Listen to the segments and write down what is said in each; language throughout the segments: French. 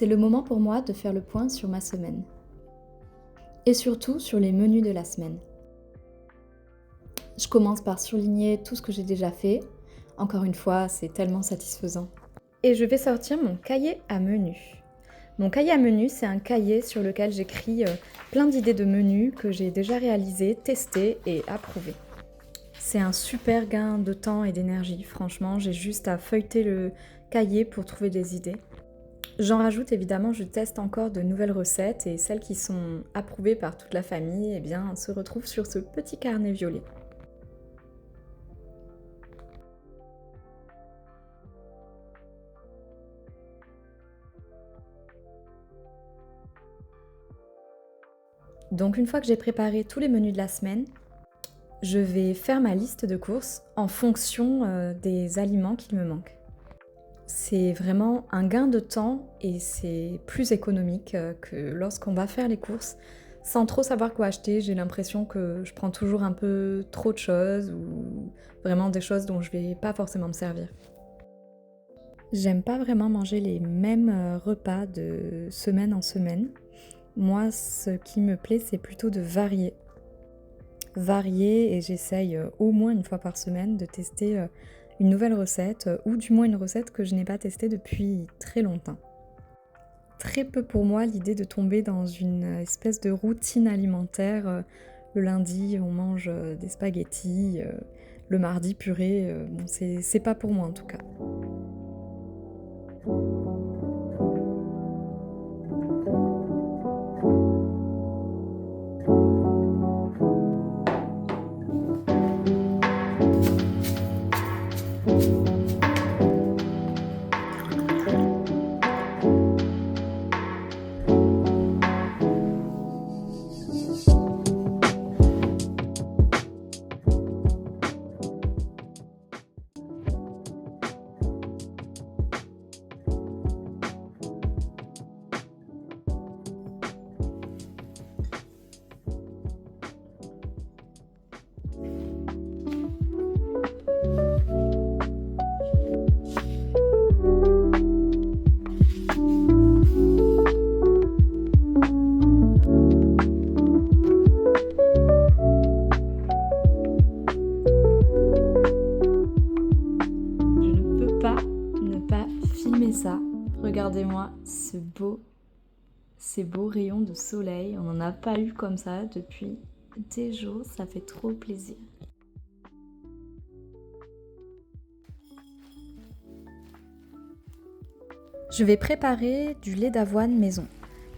C'est le moment pour moi de faire le point sur ma semaine. Et surtout sur les menus de la semaine. Je commence par surligner tout ce que j'ai déjà fait. Encore une fois, c'est tellement satisfaisant. Et je vais sortir mon cahier à menus. Mon cahier à menus, c'est un cahier sur lequel j'écris plein d'idées de menus que j'ai déjà réalisées, testées et approuvées. C'est un super gain de temps et d'énergie, franchement, j'ai juste à feuilleter le cahier pour trouver des idées. J'en rajoute évidemment, je teste encore de nouvelles recettes et celles qui sont approuvées par toute la famille, se retrouvent sur ce petit carnet violet. Donc une fois que j'ai préparé tous les menus de la semaine, je vais faire ma liste de courses en fonction des aliments qu'il me manquent. C'est vraiment un gain de temps et c'est plus économique que lorsqu'on va faire les courses. Sans trop savoir quoi acheter, j'ai l'impression que je prends toujours un peu trop de choses ou vraiment des choses dont je vais pas forcément me servir. J'aime pas vraiment manger les mêmes repas de semaine en semaine. Moi, ce qui me plaît, c'est plutôt de varier. Varier et j'essaye au moins une fois par semaine de tester une nouvelle recette ou du moins une recette que je n'ai pas testée depuis très longtemps. Très peu pour moi l'idée de tomber dans une espèce de routine alimentaire. Le lundi, on mange des spaghettis, le mardi, purée. Bon, c'est pas pour moi en tout cas. Ça, regardez-moi ces beaux rayons de soleil, on n'en a pas eu comme ça depuis des jours, ça fait trop plaisir. Je vais préparer du lait d'avoine maison.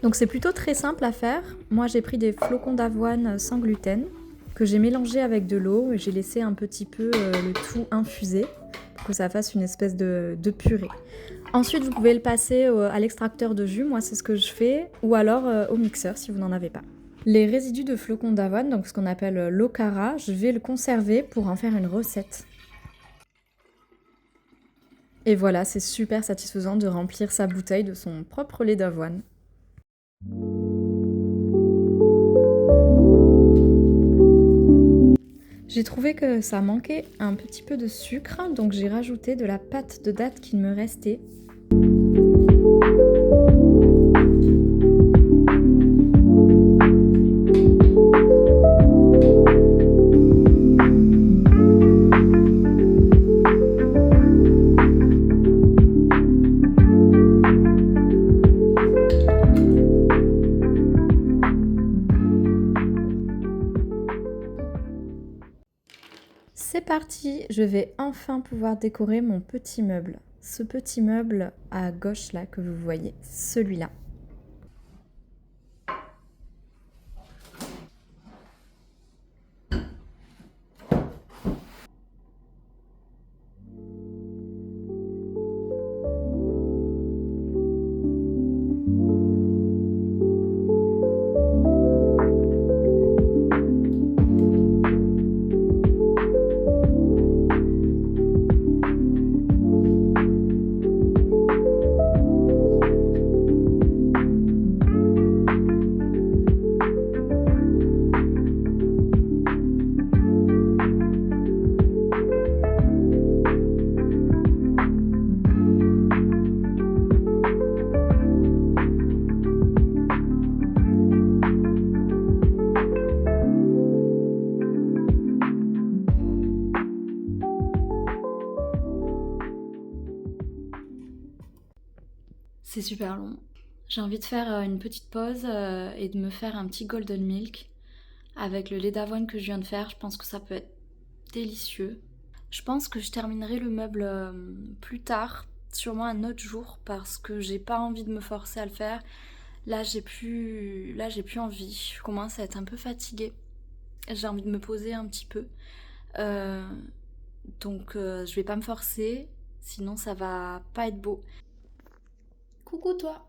Donc c'est plutôt très simple à faire. Moi j'ai pris des flocons d'avoine sans gluten que j'ai mélangé avec de l'eau et j'ai laissé un petit peu le tout infuser pour que ça fasse une espèce de purée. Ensuite, vous pouvez le passer à l'extracteur de jus, moi c'est ce que je fais, ou alors au mixeur si vous n'en avez pas. Les résidus de flocons d'avoine, donc ce qu'on appelle l'okara, je vais le conserver pour en faire une recette. Et voilà, c'est super satisfaisant de remplir sa bouteille de son propre lait d'avoine. J'ai trouvé que ça manquait un petit peu de sucre, donc j'ai rajouté de la pâte de date qu'il me restait. C'est parti, je vais enfin pouvoir décorer mon petit meuble. Ce petit meuble à gauche là que vous voyez, celui-là. C'est super long. J'ai envie de faire une petite pause et de me faire un petit golden milk avec le lait d'avoine que je viens de faire. Je pense que ça peut être délicieux. Je pense que je terminerai le meuble plus tard, sûrement un autre jour, parce que j'ai pas envie de me forcer à le faire. Là, j'ai plus envie. Je commence à être un peu fatiguée. J'ai envie de me poser un petit peu. Euh, donc, je vais pas me forcer, sinon ça va pas être beau. Coucou toi!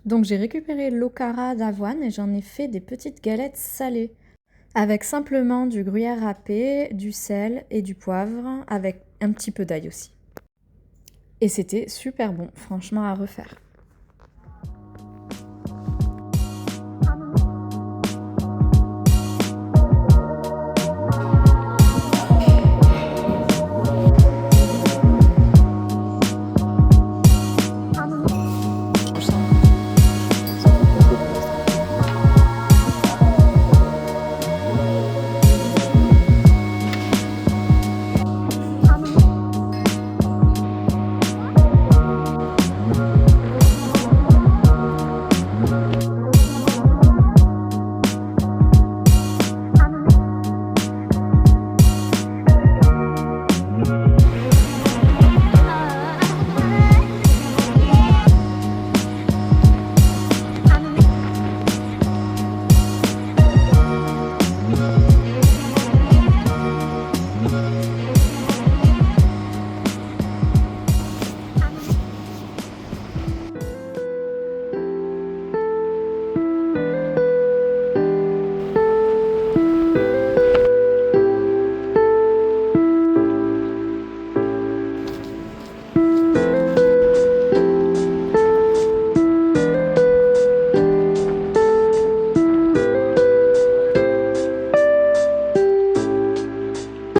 Donc j'ai récupéré l'okara d'avoine et j'en ai fait des petites galettes salées. Avec simplement du gruyère râpé, du sel et du poivre, avec un petit peu d'ail aussi. Et c'était super bon, franchement à refaire.